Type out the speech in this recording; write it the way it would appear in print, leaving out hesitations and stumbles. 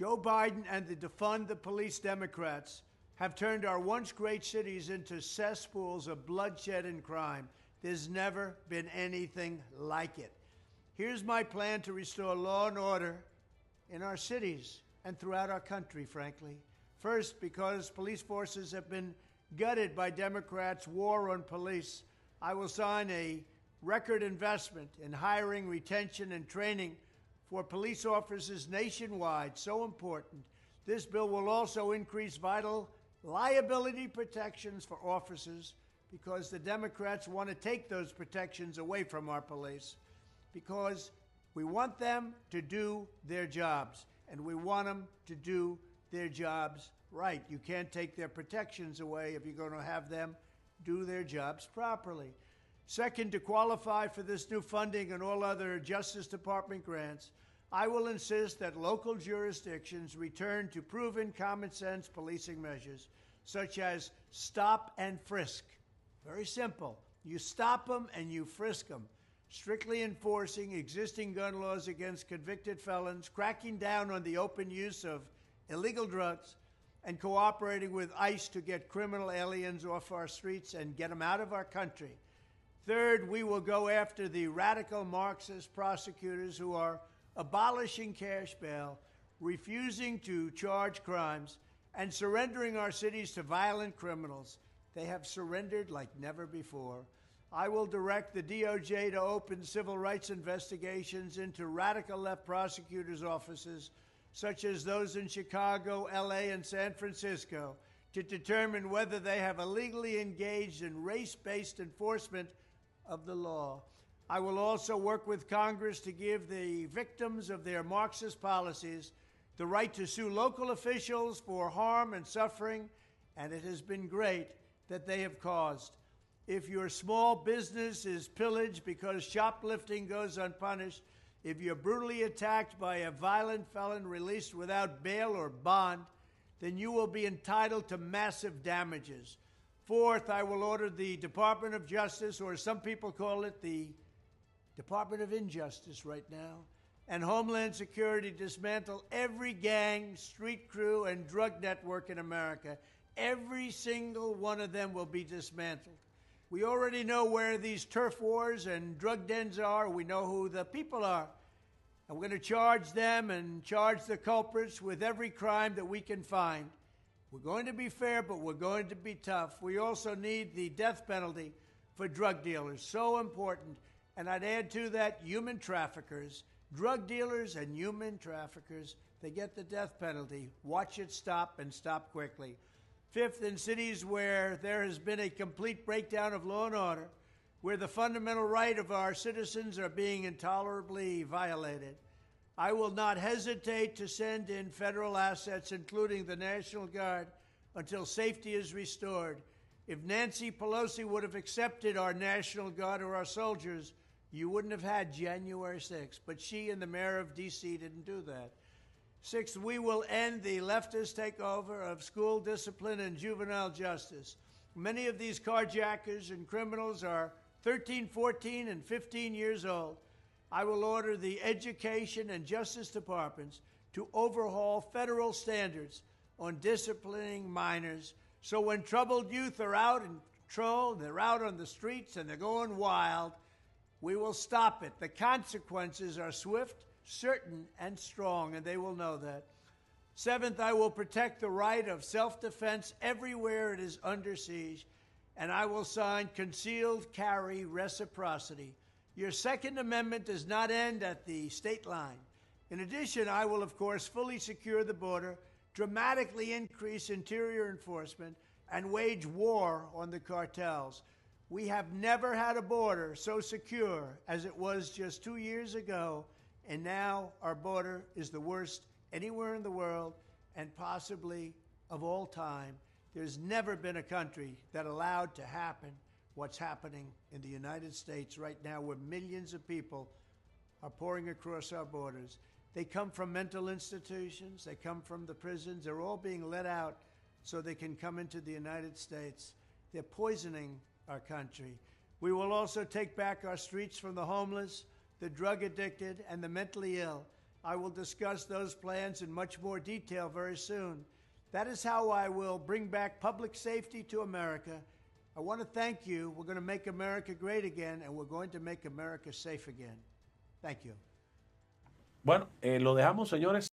Joe Biden and the defund the police Democrats have turned our once great cities into cesspools of bloodshed and crime. There's never been anything like it. Here's my plan to restore law and order in our cities and throughout our country, frankly. First, because police forces have been gutted by Democrats' war on police, I will sign a record investment in hiring, retention, and training for police officers nationwide. So important. This bill will also increase vital liability protections for officers because the Democrats want to take those protections away from our police because we want them to do their jobs, and we want them to do their jobs right. You can't take their protections away if you're going to have them do their jobs properly. Second, to qualify for this new funding and all other Justice Department grants, I will insist that local jurisdictions return to proven common sense policing measures, such as stop and frisk. Very simple. You stop them and you frisk them. Strictly enforcing existing gun laws against convicted felons, cracking down on the open use of illegal drugs, and cooperating with ICE to get criminal aliens off our streets and get them out of our country. Third, we will go after the radical Marxist prosecutors who are abolishing cash bail, refusing to charge crimes, and surrendering our cities to violent criminals. They have surrendered like never before. I will direct the DOJ to open civil rights investigations into radical left prosecutors' offices, such as those in Chicago, LA, and San Francisco, to determine whether they have illegally engaged in race-based enforcement of the law. I will also work with Congress to give the victims of their Marxist policies the right to sue local officials for harm and suffering, and it has been great that they have caused. If your small business is pillaged because shoplifting goes unpunished, if you're brutally attacked by a violent felon released without bail or bond, then you will be entitled to massive damages. Fourth, I will order the Department of Justice, or some people call it the Department of Injustice right now, and Homeland Security dismantle every gang, street crew, and drug network in America. Every single one of them will be dismantled. We already know where these turf wars and drug dens are. We know who the people are. And we're going to charge them and charge the culprits with every crime that we can find. We're going to be fair, but we're going to be tough. We also need the death penalty for drug dealers. So important. And I'd add to that human traffickers, drug dealers and human traffickers. They get the death penalty. Watch it stop and stop quickly. Fifth, in cities where there has been a complete breakdown of law and order, where the fundamental right of our citizens are being intolerably violated, I will not hesitate to send in federal assets, including the National Guard, until safety is restored. If Nancy Pelosi would have accepted our National Guard or our soldiers, you wouldn't have had January 6th. But she and the mayor of D.C. didn't do that. Sixth, we will end the leftist takeover of school discipline and juvenile justice. Many of these carjackers and criminals are 13, 14, and 15 years old. I will order the Education and Justice Departments to overhaul federal standards on disciplining minors, so when troubled youth are out in control, they're out on the streets and they're going wild, we will stop it. The consequences are swift, certain, and strong, and they will know that. Seventh, I will protect the right of self-defense everywhere it is under siege, and I will sign concealed carry reciprocity. Your Second Amendment does not end at the state line. In addition, I will, of course, fully secure the border, dramatically increase interior enforcement, and wage war on the cartels. We have never had a border so secure as it was just 2 years ago, and now our border is the worst anywhere in the world and possibly of all time. There's never been a country that allowed to happen what's happening in the United States right now, where millions of people are pouring across our borders. They come from mental institutions. They come from the prisons. They're all being let out so they can come into the United States. They're poisoning our country. We will also take back our streets from the homeless, the drug addicted, and the mentally ill. I will discuss those plans in much more detail very soon. That is how I will bring back public safety to America. I want to thank you. We're going to make America great again, and we're going to make America safe again. Thank you. Bueno, lo dejamos, señores.